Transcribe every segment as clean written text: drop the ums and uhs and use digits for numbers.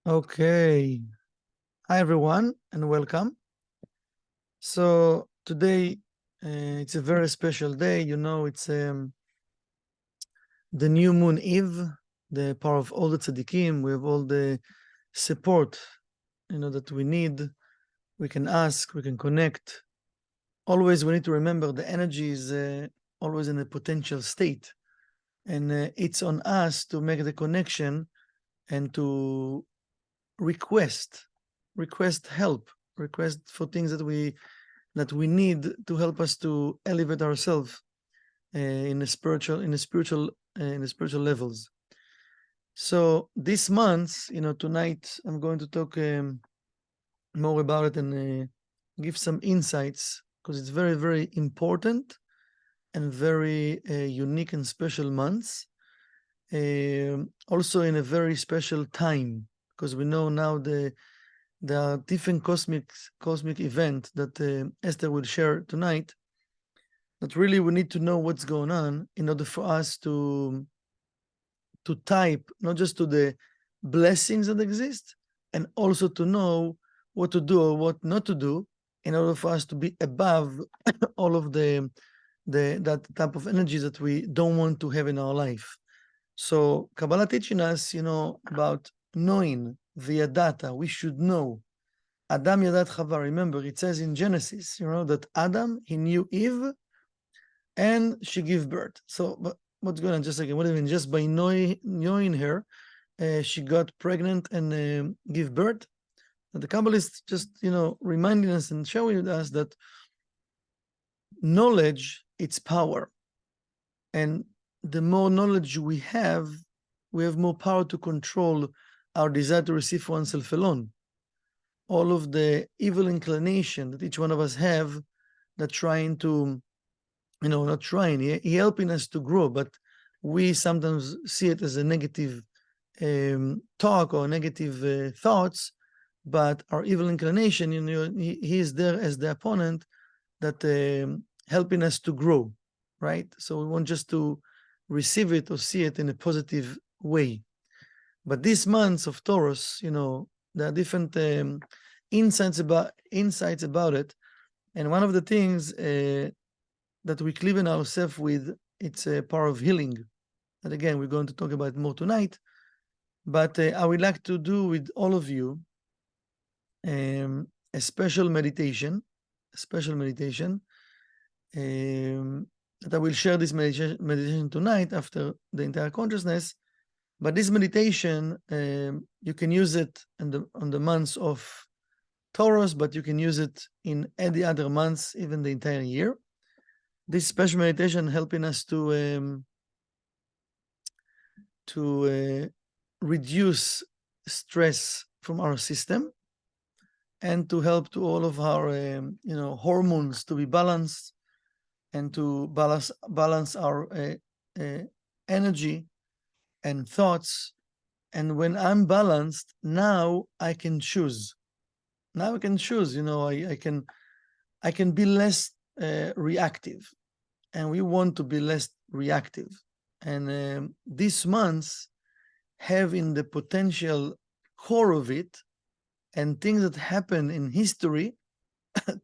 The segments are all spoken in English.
Okay. Hi, everyone, and welcome. So today, it's a very special day. You know, it's the new moon eve, the power of all the tzaddikim. We have all the support, that we need. We can ask, we can connect. Always, we need to remember the energy is always in a potential state. And it's on us to make the connection and to request help, request for things that we need to help us to elevate ourselves in the spiritual levels. So this month, tonight I'm going to talk more about it and give some insights, because it's very, very important and very unique and special months. Also in a very special time, because we know now there are different cosmic event that Esther will share tonight, that really we need to know what's going on in order for us to type not just to the blessings that exist, and also to know what to do or what not to do in order for us to be above all of that type of energies that we don't want to have in our life. So Kabbalah teaching us, about knowing via data. We should know. Adam yadat Chava. Remember, it says in Genesis, that Adam, he knew Eve, and she gave birth. So, but what's going on? Just a second. What do you mean? Just by knowing her, she got pregnant and give birth? And the Kabbalists just, reminding us and showing us that knowledge, it's power. And the more knowledge we have more power to control our desire to receive for oneself alone. All of the evil inclination that each one of us have, that trying to, not trying, he helping us to grow, but we sometimes see it as a negative talk or negative thoughts. But our evil inclination, he is there as the opponent that helping us to grow, right? So we want just to receive it or see it in a positive way. But these months of Taurus, there are different insights about it. And one of the things that we cleave in ourselves with, it's a power of healing. And again, we're going to talk about it more tonight. But I would like to do with all of you a special meditation, that I will share this meditation tonight after the entire consciousness. But this meditation, you can use it on the months of Taurus, but you can use it in any other months, even the entire year. This special meditation helping us to reduce stress from our system, and to help to all of our hormones to be balanced, and to balance our energy and thoughts. And when I'm balanced, now I can choose. I can be less reactive, and we want to be less reactive. And these months have in the potential core of it, and things that happen in history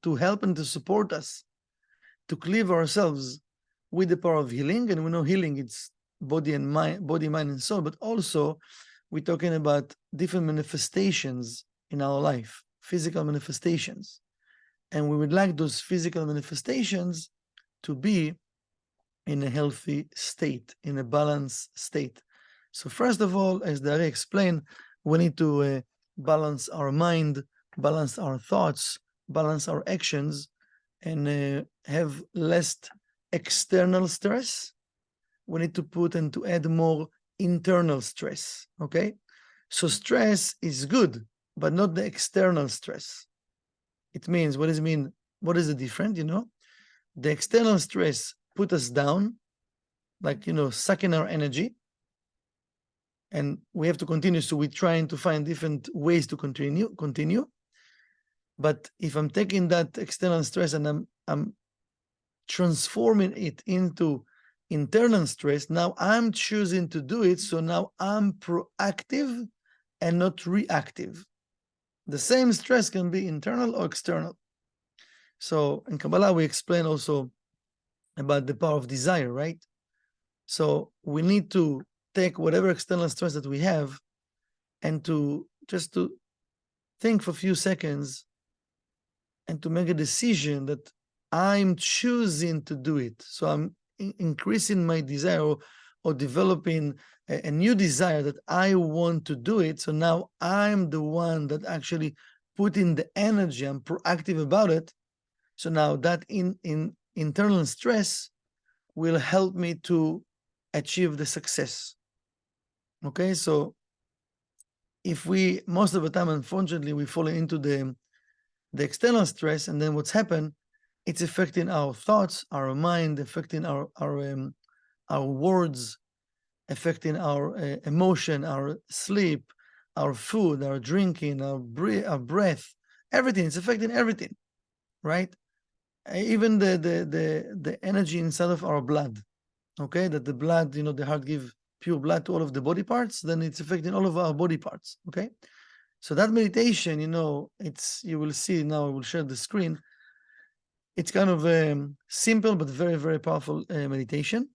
to help and to support us to cleave ourselves with the power of healing. And we know healing, it's body, mind, and soul, but also we're talking about different manifestations in our life, physical manifestations. And we would like those physical manifestations to be in a healthy state, in a balanced state. So first of all, as Dari explained, we need to balance our mind, balance our thoughts, balance our actions, and have less external stress. We need to put and to add more internal stress, okay? So stress is good, but not the external stress. It means, what does it mean? What is the difference, The external stress put us down, like, sucking our energy, and we have to continue. So we're trying to find different ways to continue. But if I'm taking that external stress and I'm transforming it into internal stress, now I'm choosing to do it. So now I'm proactive and not reactive. The same stress can be internal or external. So in Kabbalah, we explain also about the power of desire, right? So we need to take whatever external stress that we have and to just to think for a few seconds and to make a decision that I'm choosing to do it. So I'm increasing my desire or developing a new desire that I want to do it. So now I'm the one that actually put in the energy. I'm proactive about it. So now that in internal stress will help me to achieve the success. Okay, so if we most of the time, unfortunately, we fall into the external stress, and then what's happened, it's affecting our thoughts, our mind, affecting our words, affecting our emotion, our sleep, our food, our drinking, our breath, everything. It's affecting everything, right? Even the energy inside of our blood. Okay, that the blood, the heart gives pure blood to all of the body parts, then it's affecting all of our body parts. Okay, so that meditation, you will see now. I will share the screen. It's kind of simple but very, very powerful meditation.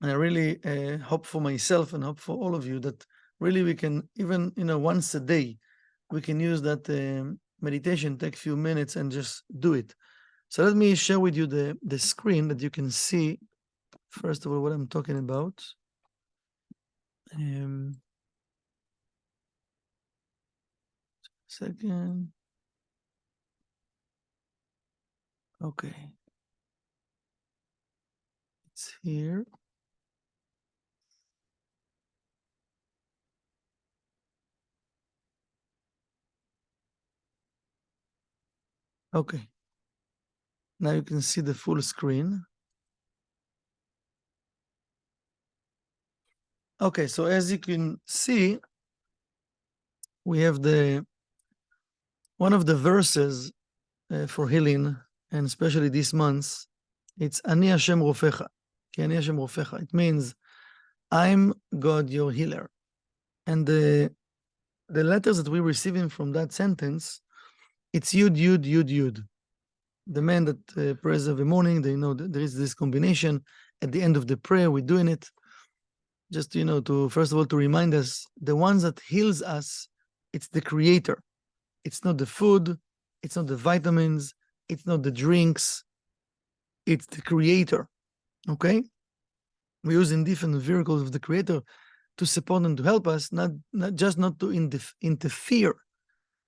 And I really hope for myself and hope for all of you that really we can, even once a day, we can use that meditation, take a few minutes and just do it. So let me share with you the screen that you can see, first of all, what I'm talking about. Second. Okay. It's here. Okay. Now you can see the full screen. Okay, so as you can see, we have one of the verses for healing, and especially this month, it's Ani Hashem Rofecha. Ani Hashem Rofecha. It means I'm God, your healer. And the letters that we're receiving from that sentence, it's Yud, Yud, Yud, Yud. The man that prays every morning, they know that there is this combination. At the end of the prayer, we're doing it. Just, to first of all, to remind us, the ones that heals us, it's the creator. It's not the food, it's not the vitamins, it's not the drinks, it's the creator, okay? We're using different vehicles of the creator to support and to help us, not to interfere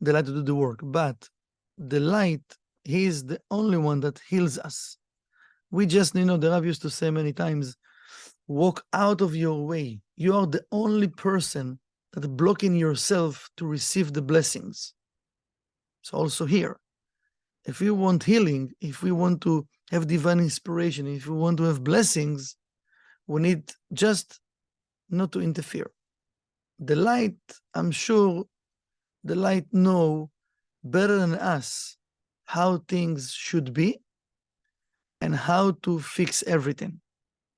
the light to do the work, but the light, he is the only one that heals us. We just, the Rav used to say many times, walk out of your way. You are the only person that blocking yourself to receive the blessings. So also here, if we want healing, if we want to have divine inspiration, if we want to have blessings, we need just not to interfere. The light, I'm sure the light know better than us how things should be and how to fix everything,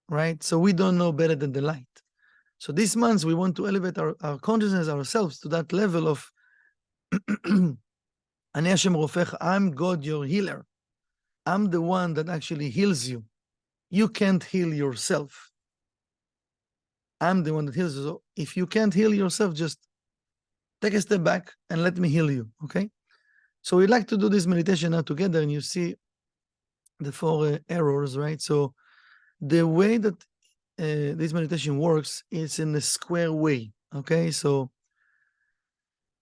right? So we don't know better than the light. So this month, we want to elevate our consciousness, ourselves, to that level of Ani Hashem Rofecha, I'm God, your healer. I'm the one that actually heals you. You can't heal yourself. I'm the one that heals you. So if you can't heal yourself, just take a step back and let me heal you, okay? So we like to do this meditation now together, and you see the 4 arrows, right? So the way that this meditation works is in a square way, okay? So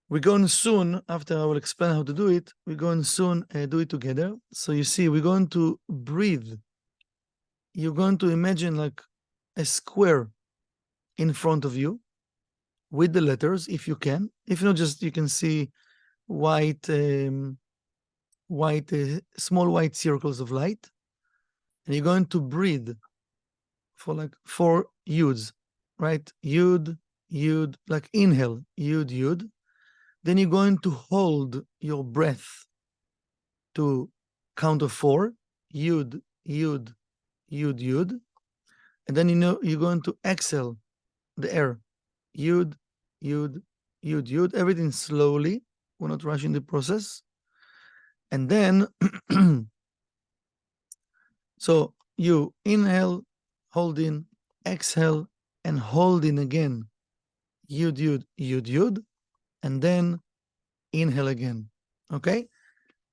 we're going soon, after I will explain how to do it, we're going soon do it together. So you see, we're going to breathe. You're going to imagine like a square in front of you with the letters, if you can. If not, just you can see white, small white circles of light. And you're going to breathe for like 4 yuds, right? Yud, yud, like inhale, yud, yud. Then you're going to hold your breath to count of 4, yud, yud, yud, yud. And then you're going to exhale the air, yud, yud, Yud, Yud, everything slowly. We're not rushing the process. And then, so you inhale, hold in, exhale, and hold in again. Yud, Yud, Yud, Yud, and then inhale again. Okay?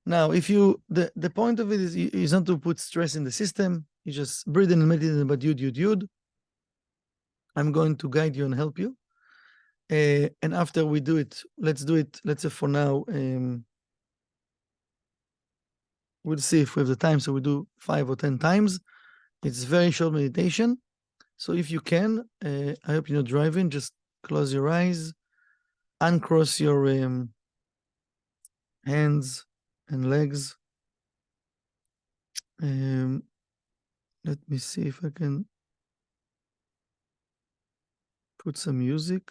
Now, if you, the point of it is not to put stress in the system. You just breathe in and meditate about Yud, Yud, Yud. I'm going to guide you and help you. And after we do it, let's do it, let's say for now, we'll see if we have the time. So we do 5 or 10 times. It's very short meditation. So if you can, I hope you're not driving, just close your eyes, uncross your hands and legs. Let me see if I can put some music.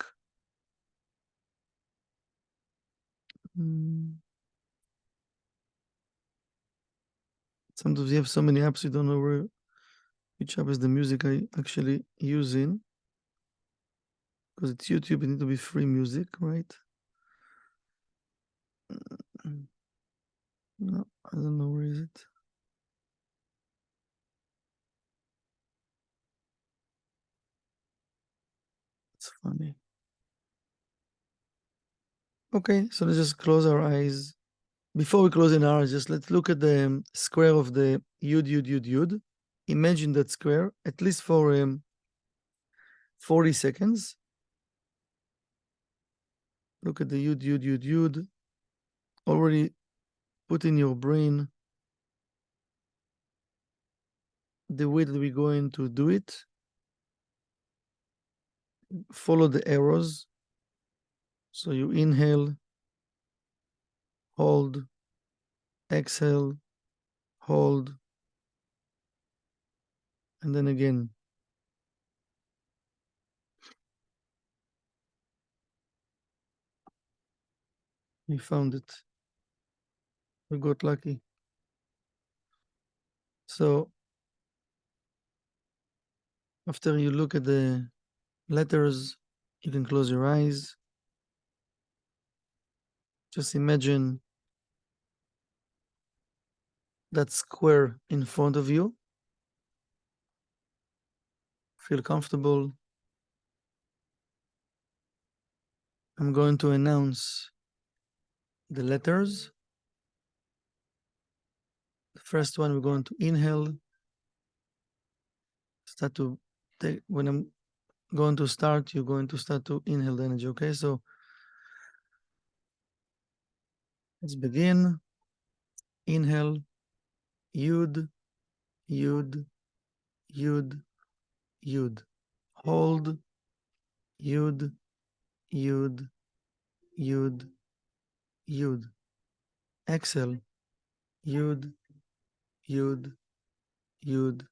Sometimes you have so many apps, you don't know which app is the music I actually using. Because it's YouTube, it needs to be free music, right? No, I don't know, where is it? It's funny. Okay, so let's just close our eyes. Before we close our eyes, just let's look at the square of the Yud, Yud, Yud, Yud. Imagine that square, at least for 40 seconds. Look at the Yud, Yud, Yud, Yud. Already put in your brain the way that we're going to do it. Follow the arrows. So you inhale, hold, exhale, hold, and then again. We found it. We got lucky. So after you look at the letters, you can close your eyes. Just imagine that square in front of you. Feel comfortable. I'm going to announce the letters. The first one, we're going to inhale. Start to take, when I'm going to start, you're going to start to inhale the energy, okay? So let's begin. Inhale, Yud, Yud, Yud, Yud. Hold, Yud, Yud, Yud, Yud. Exhale, Yud, Yud, Yud,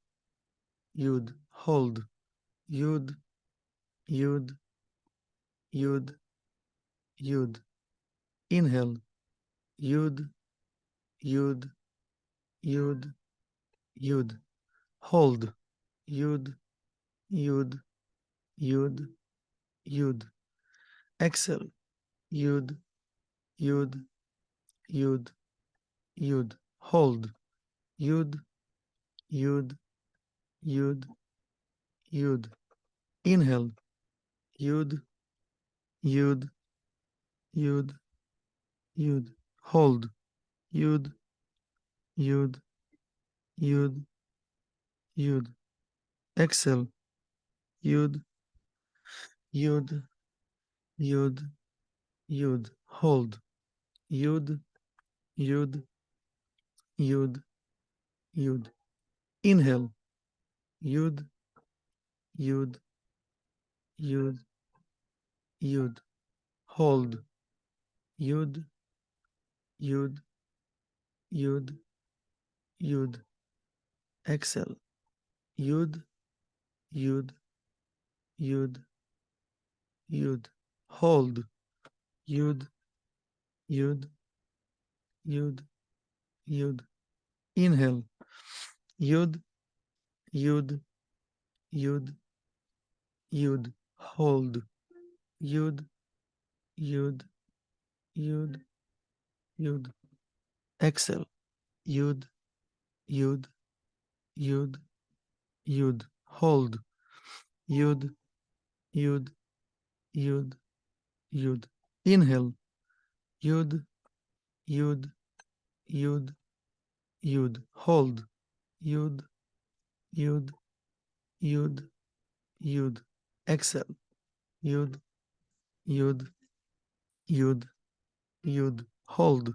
Yud. Hold, Yud, Yud, Yud, Yud. Inhale, Yud, Yud, Yud, Yud. Hold, Yud, Yud, Yud, Yud. Exhale, Yud, Yud, Yud, Yud. Hold, Yud, Yud, Yud, Yud. Inhale, Yud, Yud, Yud, Yud. Hold, Yud, Yud, Yud, Yud. Exhale, Yud, Yud, Yud, Yud. Hold, Yud, Yud, Yud, Yud. Inhale, Yud, Yud, Yud, Yud. Hold, Yud, Yud, Yud, Yud. Exhale, Yud, Yud, Yud, Yud. Hold, Yud, Yud, Yud, Yud. Inhale, Yud, Yud, Yud, Yud. Hold, Yud, Yud, Yud, Yud. Exhale. Yud, Yud, Yud, Yud. Hold. Yud, Yud, Yud, Yud. Inhale. Yud, Yud, Yud, Yud. Hold. Yud, Yud, Yud, Yud. Exhale. Yud, Yud, Yud, Yud. Hold.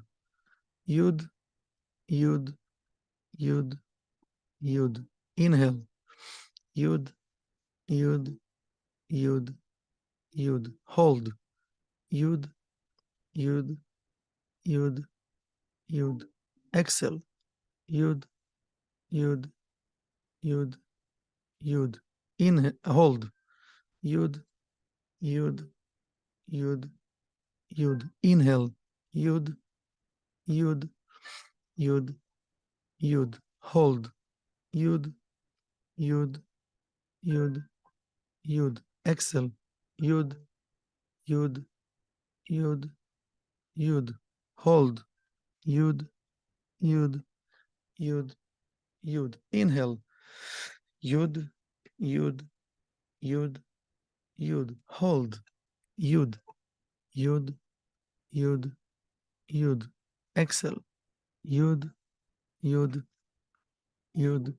Yud, Yud, Yud, Yud. Inhale. Yud, Yud, Yud, Yud. Hold. Yud, Yud, Yud, Yud. Exhale. Yud, Yud, Yud, Yud. Inhale. Hold. Yud, Yud, Yud, Yud. Inhale. Yud, Yud, Yud, Yud. Hold. Yud, Yud, Yud, Yud. Exhale. Yud, Yud, Yud, Yud. Hold. Yud, Yud, Yud, Yud. Inhale. Yud, Yud, Yud, Yud. Hold. Yud, Yud, Yud, Yud. Exhale. Yud, Yud, Yud,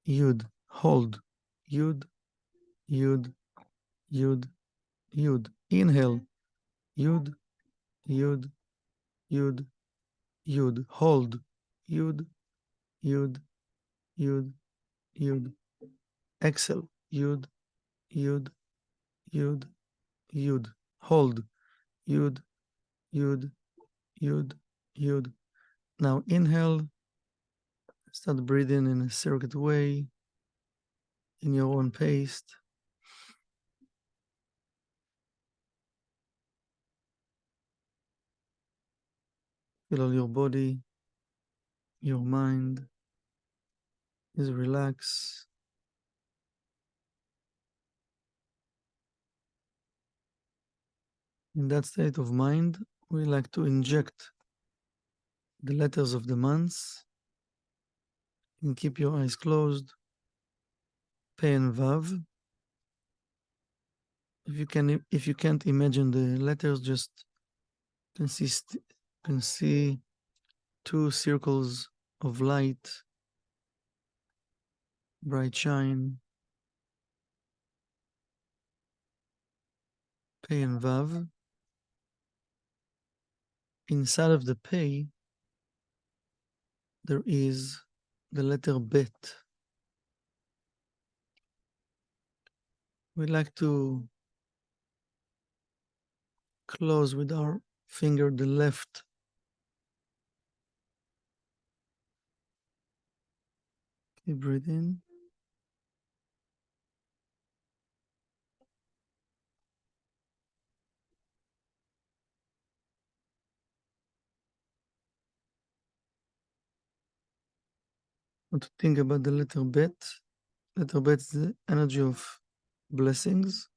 Yud. Hold. Yud, Yud, Yud, Yud. Inhale. Yud, Yud, Yud, Yud. Hold. Yud, Yud, Yud, Yud. Exhale. Yud, Yud, Yud, Yud. Hold. Yud, Yud, Yud, Yud. Now inhale. Start breathing in a circuit way, in your own pace. Feel all your body, your mind is relaxed. In that state of mind, we like to inject the letters of the months and keep your eyes closed. Pe and Vav. If you can't imagine the letters, just can see two circles of light, bright shine. Pe and Vav. Inside of the Pe, there is the letter Bet. We like to close with our finger the left. Keep breathing. Want to think about the letter Bet. Letter Bet is the energy of blessings.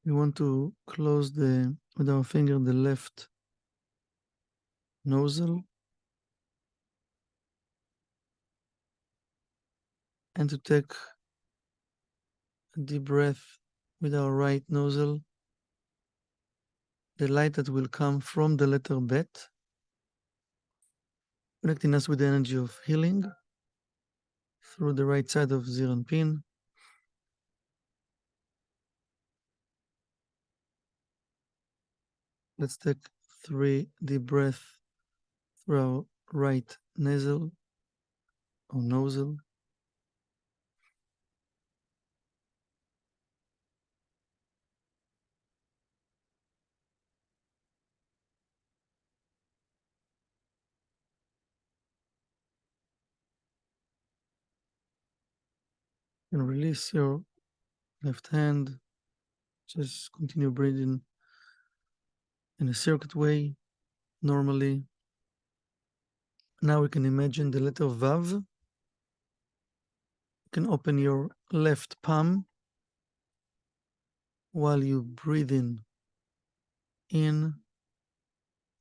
We want to close with our finger the left nostril and to take a deep breath with our right nostril. The light that will come from the letter Bet, connecting us with the energy of healing through the right side of Zir and Pin. Let's take 3 deep breaths through our right nasal or nostril. And release your left hand. Just continue breathing in a circuit way, normally. Now we can imagine the letter Vav. You can open your left palm while you breathe in.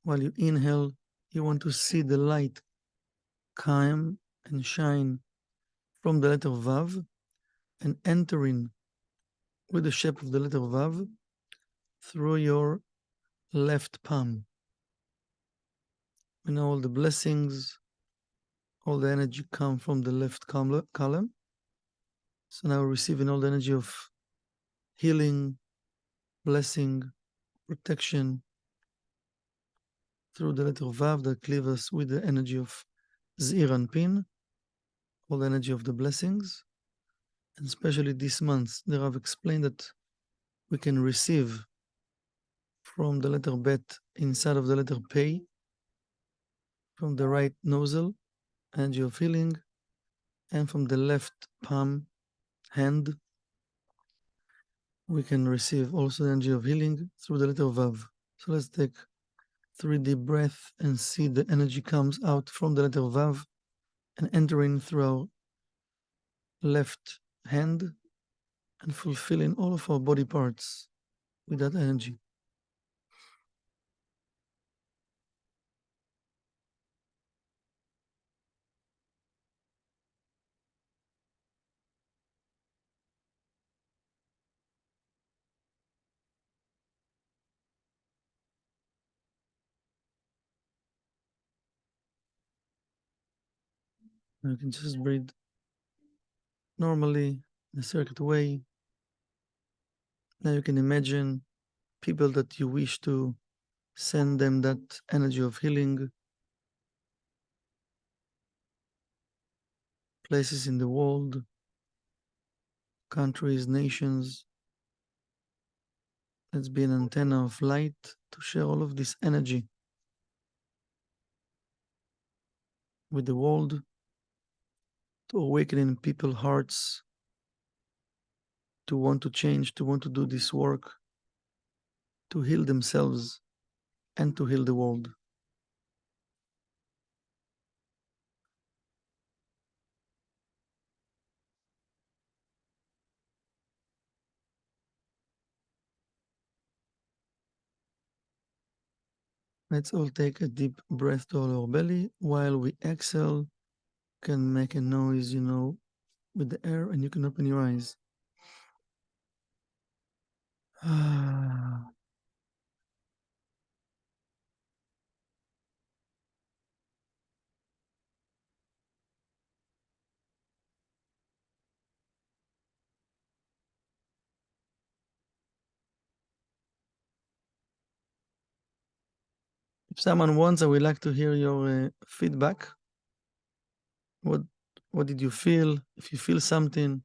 While you inhale, you want to see the light come and shine from the letter Vav and entering with the shape of the letter Vav through your left palm. And all the blessings, all the energy come from the left column. So now we're receiving all the energy of healing, blessing, protection through the letter Vav that leaves us with the energy of Zir and Pin, all the energy of the blessings. And especially this month, the Rav explained that we can receive from the letter Bet inside of the letter Pei, from the right nozzle, energy of healing, and from the left palm hand, we can receive also the energy of healing through the letter Vav. So let's take 3 deep breaths and see the energy comes out from the letter Vav and entering through our left hand and fulfilling all of our body parts with that energy. Now you can just breathe normally in a circuit way. Now you can imagine people that you wish to send them that energy of healing, places in the world, countries, nations. Let's be an antenna of light to share all of this energy with the world, to awaken in people's hearts, to want to change, to want to do this work, to heal themselves and to heal the world. Let's all take a deep breath to our belly. While we exhale, can make a noise, with the air, and you can open your eyes. If someone wants, I would like to hear your feedback. What did you feel? If you feel something,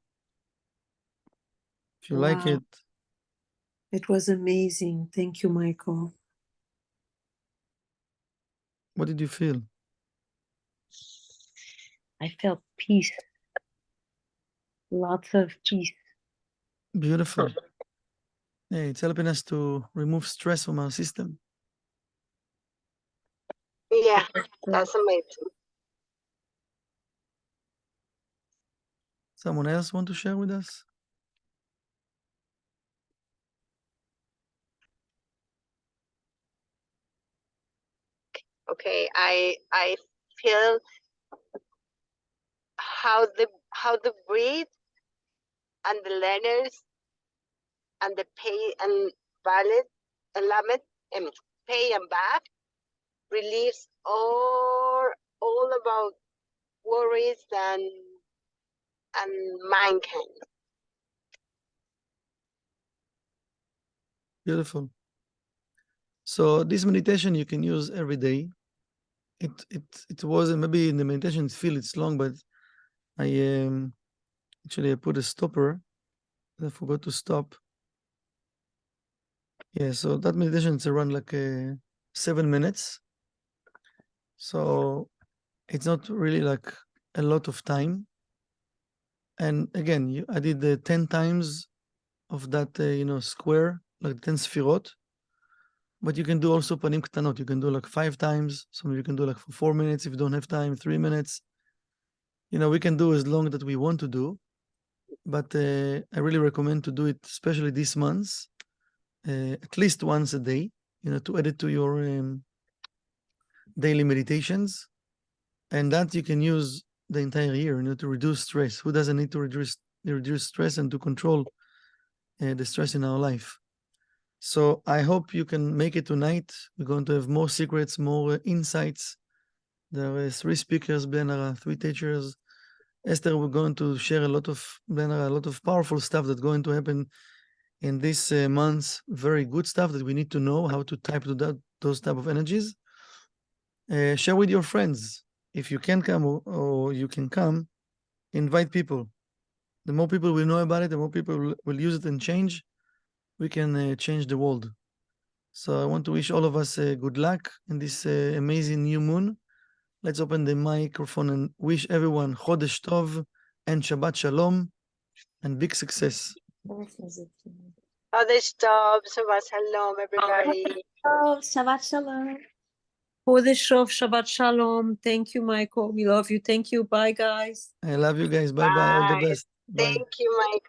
if you like it. It was amazing. Thank you, Michael. What did you feel? I felt peace. Lots of peace. Beautiful. Hey, it's helping us to remove stress from our system. Yeah, that's amazing. Someone else want to share with us? Okay, I feel how the breed and the learners and the pay and valid and lamet and pay and back relieves all about worries and mankind. Beautiful. So this meditation you can use every day. It wasn't, maybe in the meditation feel it's long, but I actually I put a stopper. I forgot to stop. Yeah, so that meditation is around like 7 minutes. So it's not really like a lot of time. And again, I did the 10 times of that, square, like 10 sfirot. but you can do also panim ktanot. You can do like 5 times. Some of you can do like for 4 minutes if you don't have time, 3 minutes. You know, we can do as long that we want to do, but I really recommend to do it, especially this month, at least once a day, you know, to add it to your daily meditations. And that you can use the entire year, you know, to reduce stress. Who doesn't need to reduce stress and to control the stress in our life? So I hope you can make it tonight. We're going to have more secrets, more insights. There are 3 speakers, Blenara, 3 teachers. Esther, we're going to share a lot of powerful stuff that's going to happen in this month. Very good stuff that we need to know how to type to those type of energies. Share with your friends. If you can come or you can come, invite people. The more people will know about it, the more people will use it and change. We can change the world. So I want to wish all of us good luck in this amazing new moon. Let's open the microphone and wish everyone Chodesh Tov and Shabbat Shalom and big success. Chodesh Tov, Shabbat Shalom, everybody. Oh, Shabbat Shalom. Chodesh Tov, Shabbat Shalom. Thank you, Michael. We love you. Thank you. Bye, guys. I love you guys. Bye bye. All the Bye. best. Bye. Thank you, Michael.